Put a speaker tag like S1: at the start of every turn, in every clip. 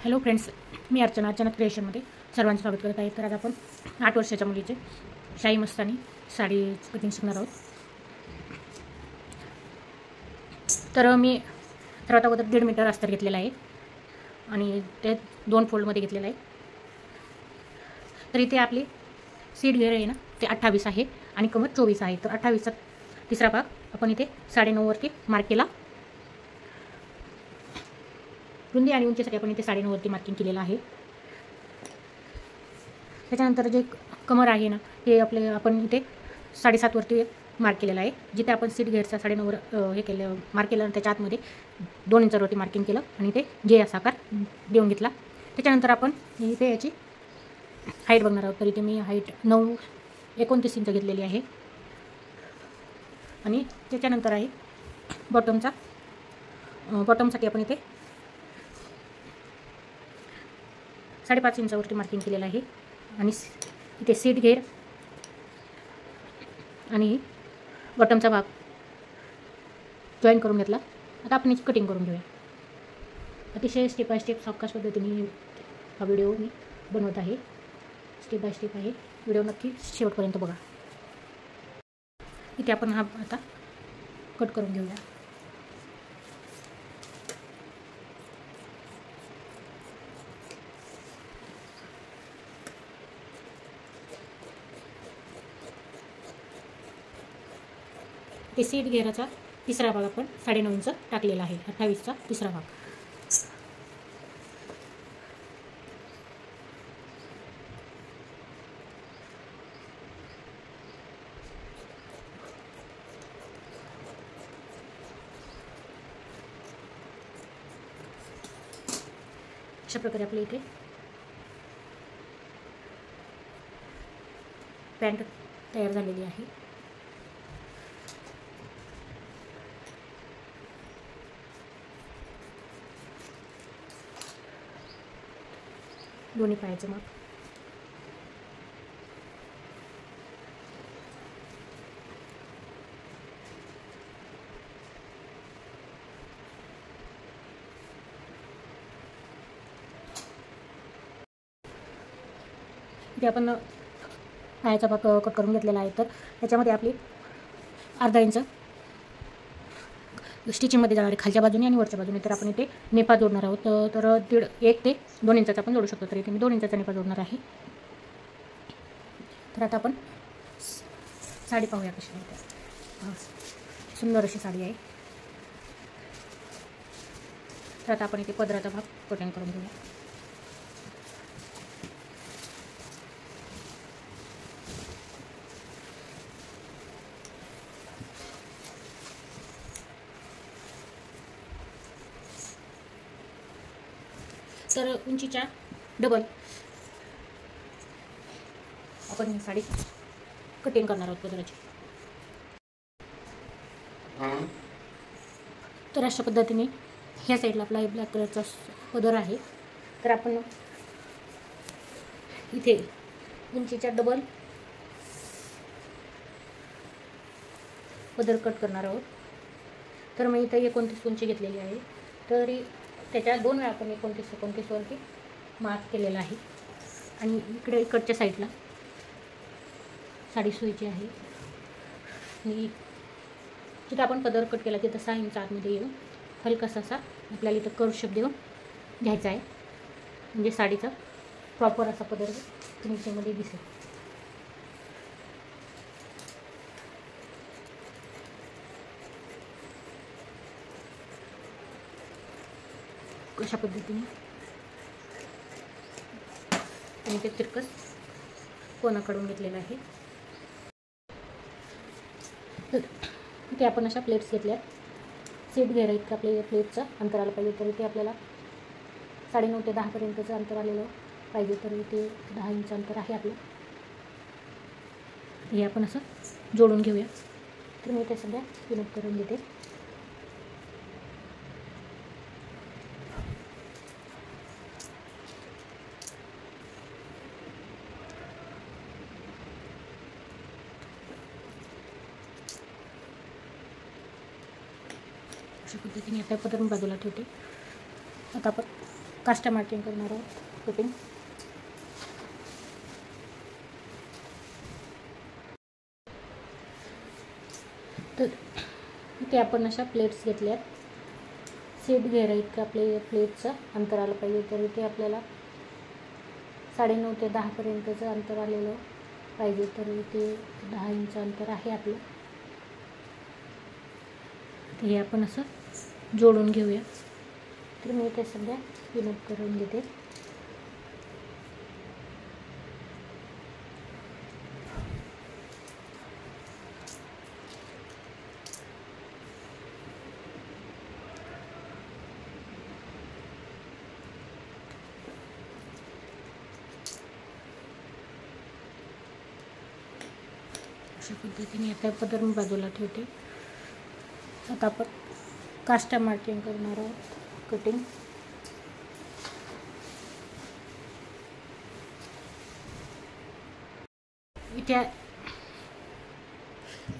S1: Hello friends, मी अर्चना क्रिएशनमध्ये सर्वांचं स्वागत करत आहे. तर आज आपण 8 वर्षाच्या मुलीचे शाही मस्तानी साडी कटिंग शिकणार आहोत. तर मी सर्वात अगोदर 1.5 मीटर अस्तर घेतलेला आहे आणि ते 2 फोल्डमध्ये घेतलेलं आहे. तर इथे आपली सीट घेर आहे ना, ते 28 आहे आणि कमर 24 आहे. तर 28चा तिसरा भाग आपण इथे 9.5 वरती मार्क केला. रुंदी आणि उंचीसाठी आपण इथे 9.5 वरती मार्किंग केलेलं आहे. त्याच्यानंतर जे कमर आहे ना, हे आपण इथे 7.5 वरती मार्क केलेलं आहे. जिथे आपण सीट घेरचा 9.5 हे केलं मार्क केलं, त्याच्या आतमध्ये 2 इंचावरती मार्किंग केलं आणि इथे जे असा आकार देऊन घेतला. त्याच्यानंतर आपण इथे याची हाईट बघणार आहोत. तर इथे मी हाईट 29 इंच घेतलेली आहे. आणि त्याच्यानंतर आहे बॉटमसाठी आपण इथे 5.5 इंचावरती मार्किंग केलेलं आहे. आणि इथे सीट घेर आणि बॉटमचा भाग जॉईन करून घेतला. आता आपण याची कटिंग करून घेऊया. अतिशय स्टेप बाय स्टेप सावकाश पद्धतीने हा व्हिडिओ मी बनवत आहे. स्टेप बाय स्टेप आहे. व्हिडिओ नक्की शेवटपर्यंत बघा. इथे आपण हा आता कट करून घेऊया. ते सीट घेराचा तिसरा भाग आपण 9.5 इंच टाकलेला आहे. 28चा तिसरा भाग. अशा प्रकारे आपल्या इथे पॅन्ट तयार झालेली आहे. दोन्ही पायाचं माप. इथे आपण पायाचा भाग कट करून घेतलेला आहे. तर त्याच्यामध्ये आपली अर्धा इंच स्टिचिंगमध्ये जाणार आहे, खालच्या बाजूने आणि वरच्या बाजूने. तर आपण इथे नेपा जोडणार आहोत. तर 1 ते 2 इंचाचा आपण जोडू शकतो. तर इथे मी 2 इंचाचा नेपा जोडणार आहे. तर आता आपण साडी पाहूया कशी आहे. सुंदर अशी साडी आहे. तर आता आपण इथे पदराचा भाग कटिंग करून घेऊया. तर उंचीच्या डबल आपण ही साडी कटिंग करणार आहोत पदराची. तर अशा पद्धतीने ह्या साईडला आपला ब्लॅक कलरचा पदर आहे. तर आपण इथे उंचीच्या डबल पदर कट करणार आहोत. तर मी इथे 29 उंची घेतलेली आहे. तर त्याच्या 2 वेळा आपण 29 वरती मार्क केलेला आहे. आणि इकडे इकडच्या साईडला साडी सुईची आहे. आणि जिथं आपण पदर कट केला तिथं 6 इंच आतमध्ये येऊन हलकासा असा आपल्याला इथं कर्व शेप देऊन घ्यायचा आहे. म्हणजे साडीचा प्रॉपर असा पदर फिनिशिंगमध्ये दिसेल. अशा पद्धतीने आणि ते तिरकस कोणा काढून घेतलेलं आहे. तर इथे आपण अशा प्लेट्स घेतल्या. सीट घेरा इतकं आपल्या प्लेटचं अंतर आलं पाहिजे. तर इथे आपल्याला 9.5 ते 10पर्यंतचं अंतर आलेलं पाहिजे. तर इथे 10 इंच अंतर आहे आपलं. हे आपण असं जोडून घेऊया. तर मी इथे सध्या पिनअप करून घेते. अशा पद्धतीने आता पदर मी बाजूला ठेवते. आता आपण काष्टा मार्किंग करणार आहोत कटिंग. तर इथे आपण अशा प्लेट्स घेतल्या आहेत. सीट घेरा इतकं आपल्या प्लेटचं अंतर आलं पाहिजे. तर इथे आपल्याला 9.5 ते 10पर्यंतचं अंतर आलेलं पाहिजे. तर इथे 10 इंच अंतर आहे आपलं. हे आपण असं जोडून घेऊया. तर मी इथे सध्या पिनअप करून घेते. अशा पद्धतीने आता पदर मी बाजूला ठेवते. आता आपण काष्टा मार्किंग करणार आहोत कटिंग.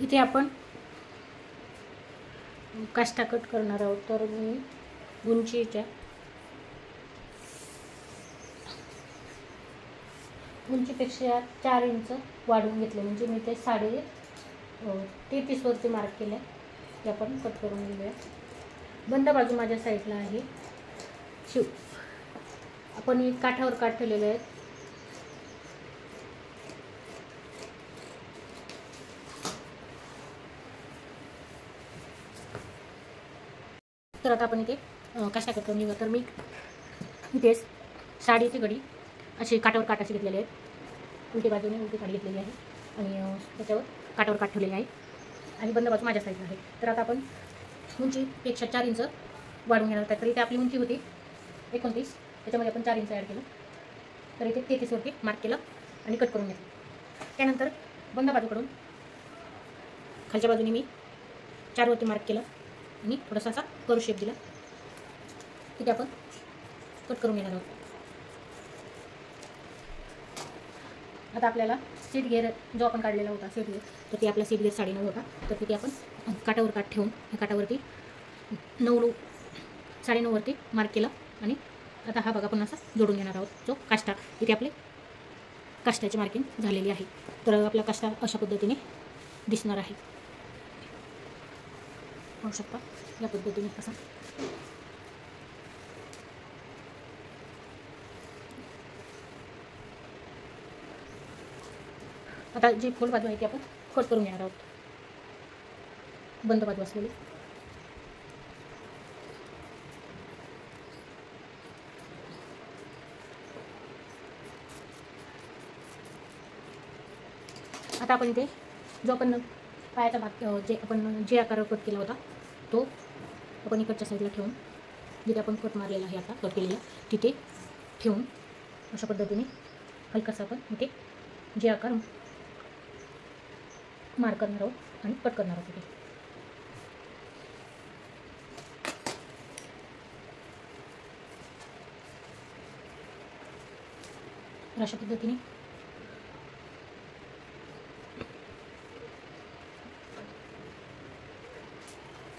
S1: इथे आपण काष्टा कट करणार आहोत. तर मी उंचीपेक्षा 4 इंच वाढवून घेतले. म्हणजे मी ते 33 वरती मार्क केलं. ते आपण कट करून घेऊया. बंद बाजू माझ्या साईडला आहे. आपण काठावर काठ ठेवलेले आहेत. तर आता आपण इथे काष्टा कट करून घेऊया. तर मी इथे साडीची घडी अशी काठावर काठ अशी घेतलेली आहेत. उलटी बाजूने उलटी साडी घेतलेली आहे आणि त्याच्यावर काठावर काठ ठेवलेली आहे आणि बंद बाजू माझ्या साईडला आहे. तर आता आपण उंचीपेक्षा 4 इंच वाढवून घेणार आहोत. तर इथे आपली उंची होती 29, त्याच्यामध्ये आपण 4 इंच ॲड केलं. तर इथे 33 वरती मार्क केलं आणि कट करून घेतलं. त्यानंतर बंद बाजूकडून खालच्या बाजूने मी 4 वरती मार्क केलं आणि थोडासा असा कर्व शेप दिला. तिथे आपण कट करून घेणार आहोत. आता आपल्याला सीट घेर जो आपण काढलेला होता सीट घेर, तर ते आपला सीट घेर 9.5 होता. तर तिथे आपण काठावर काठ ठेवून या काठावरती 9.5 वरती मार्क केलं आणि आता हा भाग आपण असा जोडून घेणार आहोत. जो काष्टा इथे आपले काष्टाची मार्किंग झालेली आहे. तर आपला काष्टा अशा पद्धतीने दिसणार आहे. पाहू शकता या पद्धतीने असा. आता जी खोल बाजू आहे ती आपण कट करून घेणार आहोत. बंद बाजू असलेली. आता आपण इथे जो आपण पायाचा भाग जे आकार कट केला होता तो आपण इकडच्या साईडला ठेवून जिथे आपण कट मारलेला आहे आता कट केलेला तिथे ठेवून अशा पद्धतीने हलकासा आपण इथे जे आकार मार्क करणार आहोत आणि कट करणार आहोत. इथे अशा पद्धतीने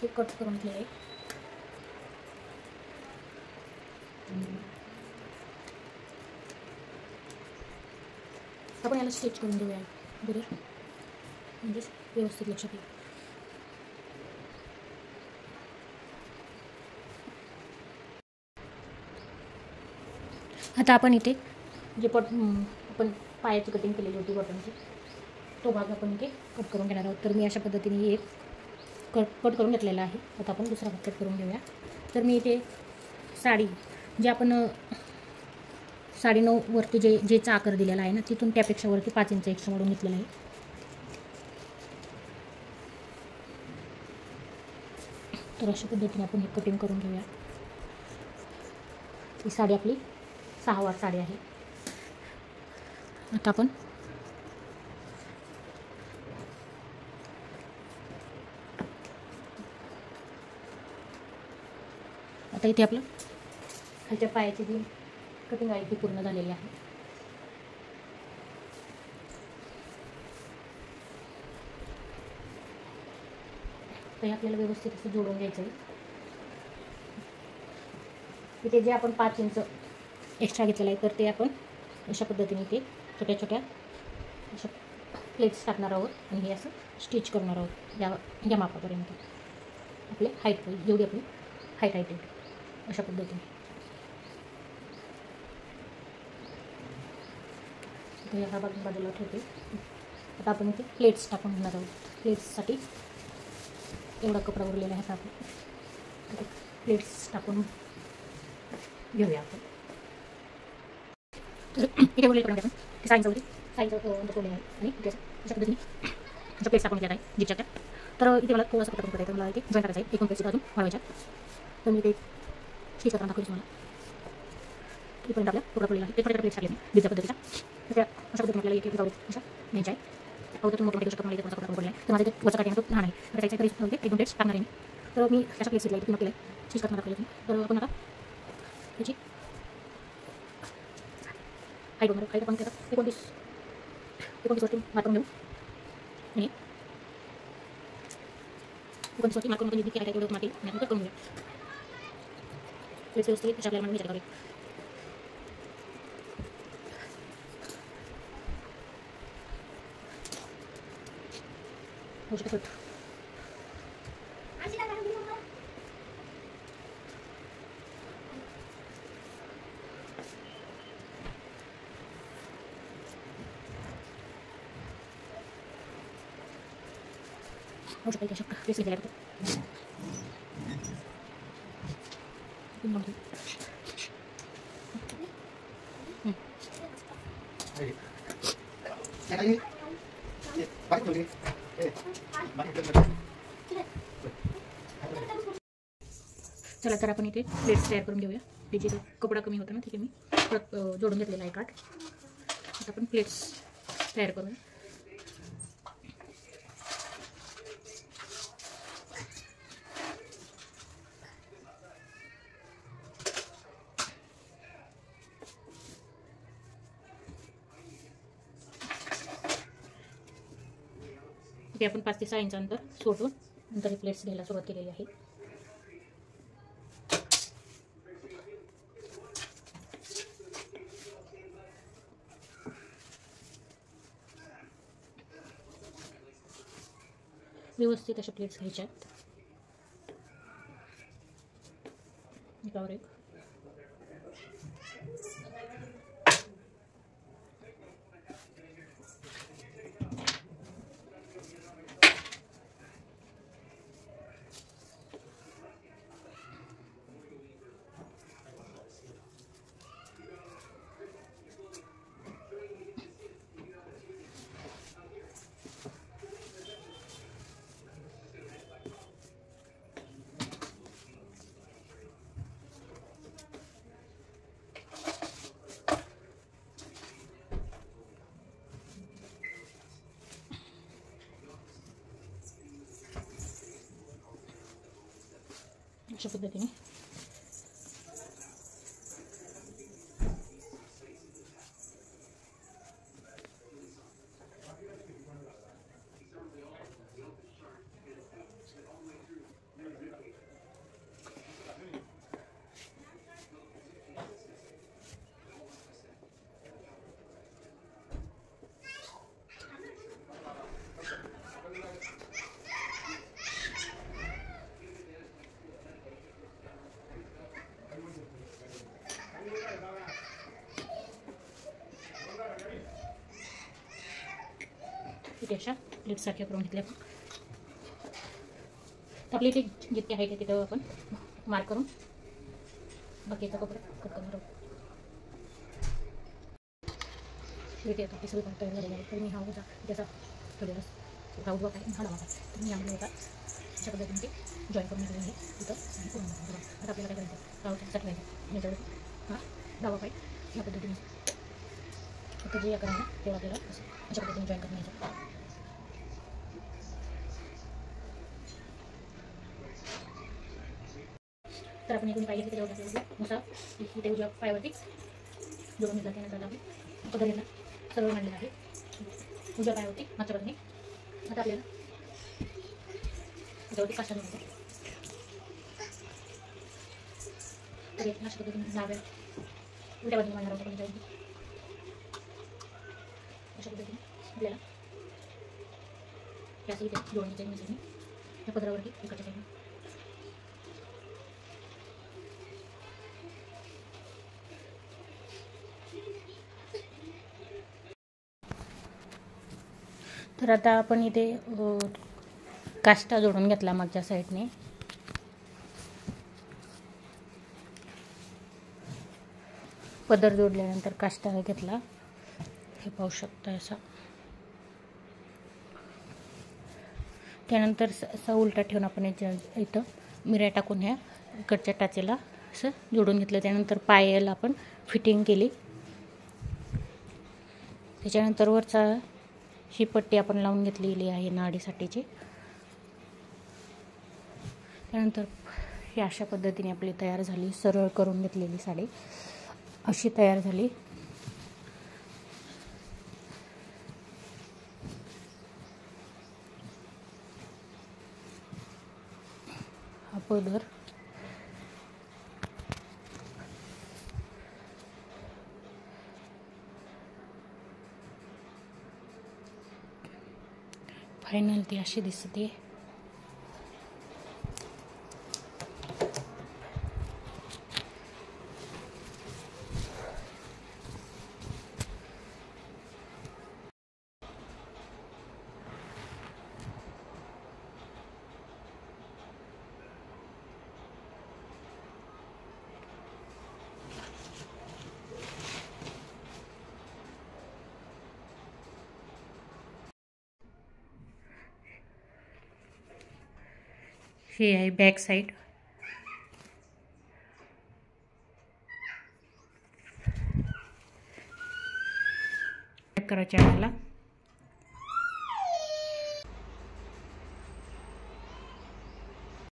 S1: हे कट करून घेतले आहे. आपण याला स्टिच करून घेऊया बरोबर, म्हणजे व्यवस्थित लक्षात येईल. आता आपण इथे जे आपण पायाची कटिंग केलेली होती बटनची तो भाग आपण इथे कट करून घेणार आहोत. तर मी अशा पद्धतीने एक कट करून घेतलेला आहे. आता आपण दुसरा भाग कट करून घेऊया. तर मी इथे साडी जे आपण 9.5 वरती जेचा आकार दिलेला आहे ना तिथून त्यापेक्षा वरती 5 इंच एक्स्ट्रा वाढवून घेतलेला आहे. तर अशा पद्धतीने आपण हे कटिंग करून घेऊया. ही साडी आपली 6 वार साडी आहे. आता आपण आता इथे आपलं खालच्या पायाची जी कटिंग आहे ती पूर्ण झालेली आहे. तर आपल्याला व्यवस्थित असं जोडून घ्यायचं आहे. इथे जे आपण 5 इंच एक्स्ट्रा घेतलेलं आहे तर ते आपण अशा पद्धतीने इथे छोट्या छोट्या अशा प्लेट्स टाकणार आहोत आणि हे असं स्टिच करणार आहोत या मापापर्यंत आपले हाईट जेवढी आपली हाईट आहे तेवढी अशा पद्धतीने. ह्या बाजूला ठेवते. आता आपण इथे प्लेट्स टाकून घेणार आहोत. प्लेट्ससाठी एवढा कपडा उरलेला आहे. आपण प्लेट्स टाकून घेऊया आपण. तर इथे उरलेले आपण साईजवरती ठेवले आहे आणि अशा पद्धतीने अशा प्लेट्स टाकून घेत आहे जिच्याच्या. तर इथे मला थोडासा कपडा करायचा मला इथे जॉईन करायचा आहे. एकूण प्लेट्स अजून वाढवायच्या. तर मी इथे स्टिच करताना दाखवते तुम्हाला. इथपर्यंत आपल्या कपडा पडलेला आहे. ते छोट्या प्लेट्स टाकले डिझाईन पद्धतीचा. तर अशा पद्धतीने आपल्याला इथे जाऊ अशा न्यायच्या आहे. अगोदर तुम्ही मोठे शकता. मला इथे थोडासा कपडा पडला आहे तर माझा इथे वरचा काठी तो लहान आहे. तर त्याच्या तरी 1-2 प्लेट्स टाकणार आहे मी. तर मी अशा प्लेट्स घेतल्या इथे केलं आहे स्टिच करताना दाखवले तुम्ही. तर आपण आता त्याची हाईट बघणार. हाईट आपण त्याचा 29 वरती मार्क करून घेऊ आणि 29 वरती मार्क करून जितकी हाईट आहे तेवढं मार्क आणि आपण कट करून घेऊया. प्लेट्स व्यवस्थित अशा आपल्याला विचार करूया. होऊ शकतं त्या शकतं प्लेस घेतलेला आहे. चला तर आपण इथे प्लेट्स तयार करून घेऊया. ते जे कपडा कमी होता ना तिथे मी परत जोडून घेतलेला आहे काठ. आता आपण प्लेट्स तयार करूया. इथे आपण 5 ते 6 इंच अंतर सोडून नंतर हे प्लेट्स घ्यायला सुरुवात केलेली आहे. व्यवस्थित अशा प्लेट्स घ्यायच्या आहेत. एकावर एक. अशा पद्धतीने इथे अशा प्लेट्ससारख्या करून घेतल्या. आपली इथे जितके आहे तिथं आपण मार्क करून बाकीचा कपडा कट करणार आहोत. इथे आता सगळं तयार झालेलं आहे. तर मी हा होता त्याचा थोड्या हा उजवा काय हा डावा तर मी यामध्ये होता अशा पद्धतीने ते जॉईन करून घेतलेलं आहे तिथं आणि पूर्ण बघा. आता आपल्याला काय करायचं डावाचा ठेवायचा याच्यावर हा डावा पाय या पद्धतीने फक्त जे करायला तेव्हा आपल्याला अशा पद्धतीने जॉईन करून घ्यायचं. तर आपण इकडून पाहिजे त्याच्यावर टाकलेलं नुसार इथे उजव्या पायावरती जोडून घेतला. त्यानंतर आपण पदरीला सरळ मांडलेला आहे उजव्या पायावरती मागच्या बाजूने. आता आपल्याला त्याच्यावरती काष्टा घ्यायचा. तर अशा पद्धतीने जागा उलट्या बाजूने मांडणार आहोत आपण जाईल अशा पद्धतीने आपल्याला या इथे जोडणीच्या मिसळून या पदरावरती एकाच्या साईडने तर आता आपण इथे काष्टा जोडून घेतला मागच्या साईडने पदर जोडल्यानंतर काष्टा घेतला हे पाहू शकता असा त्यानंतर असा उलटा ठेवून आपण इथं मिऱ्या टाकून ह्या इकडच्या टाचेला असं जोडून घेतलं त्यानंतर पायाला आपण फिटिंग केली त्याच्यानंतर वरचा ही पट्टी आपण लावून घेतलेली आहे नाडीसाठीची त्यानंतर ही अशा पद्धतीने आपली तयार झाली सरळ करून घेतलेली साडी अशी तयार झाली हा पदर फायनल ती अशी दिसते ही आहे बॅक साइड करायच्या वेळेला